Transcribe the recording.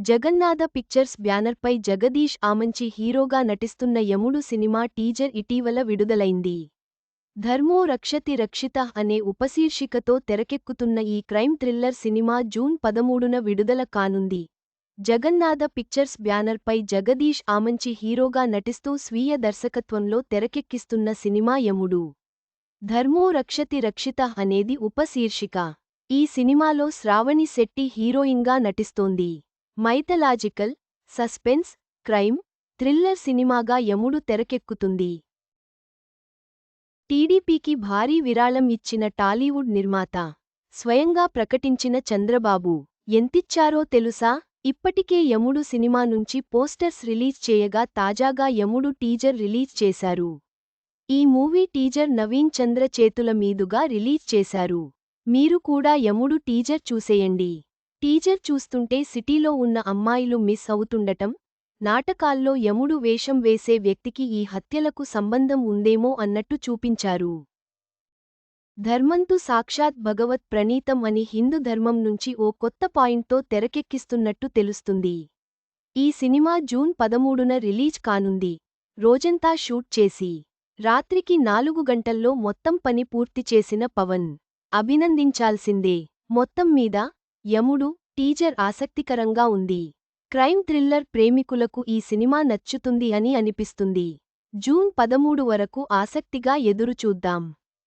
Jagannath pictures బ్యానర్పై జగదీష్ ఆమంచి హీరోగా నటిస్తున్న యముడు సినిమా టీజర్ ఇటీవల విడుదలైంది. ధర్మో రక్షతి రక్షితః అనే ఉపశీర్షికతో తెరకెక్కుతున్న ఈ క్రైమ్ థ్రిల్లర్ సినిమా జూన్ 13న విడుదల కానుంది. జగన్నాథ పిక్చర్స్ బ్యానర్పై జగదీష్ ఆమంచి హీరోగా నటిస్తూ స్వీయ దర్శకత్వంలో తెరకెక్కిస్తున్న సినిమా యముడు. ధర్మో రక్షతి రక్షితః అనేది ఉపశీర్షిక. ఈ సినిమాలో శ్రావణి శెట్టి హీరోయిన్గా నటిస్తోంది. మైథలాజికల్, సస్పెన్స్, క్రైమ్, థ్రిల్లర్ సినిమాగా యముడు తెరకెక్కుతుంది. టీడీపీకి భారీ విరాళం ఇచ్చిన టాలీవుడ్ నిర్మాత. స్వయంగా ప్రకటించిన చంద్రబాబు ఎంతిచ్చారో తెలుసా? ఇప్పటికే యముడు సినిమా నుంచి పోస్టర్స్ రిలీజ్ చేయగా తాజాగా యముడు టీజర్ రిలీజ్ చేశారు. ఈ మూవీ టీజర్ నవీన్ చంద్ర చేతుల మీదుగా రిలీజ్ చేశారు. మీరు కూడా యముడు టీజర్ చూసేయండి. టీజర్ చూస్తుంటే సిటీలో ఉన్న అమ్మాయిలు మిస్ అవుతుండటం, నాటకాల్లో యముడు వేషం వేసే వ్యక్తికి ఈ హత్యలకు సంబంధం ఉందేమో అన్నట్టు చూపించారు. ధర్మంతు సాక్షాత్ భగవత్ ప్రణీతం అని హిందూ ధర్మం నుంచి ఓ కొత్త పాయింట్తో తెరకెక్కిస్తున్నట్టు తెలుస్తుంది. ఈ సినిమా జూన్ 13న రిలీజ్ కానుంది. రోజంతా షూట్ చేసి, రాత్రికి 4 గంటల్లో మొత్తం పని పూర్తి చేసిన పవన్ అభినందించాల్సిందే. మొత్తం మీద యముడు టీజర్ ఆసక్తికరంగా ఉంది. క్రైమ్ థ్రిల్లర్ ప్రేమికులకు ఈ సినిమా నచ్చుతుంది అని అనిపిస్తుంది. జూన్ 13 వరకు ఆసక్తిగా ఎదురుచూద్దాం.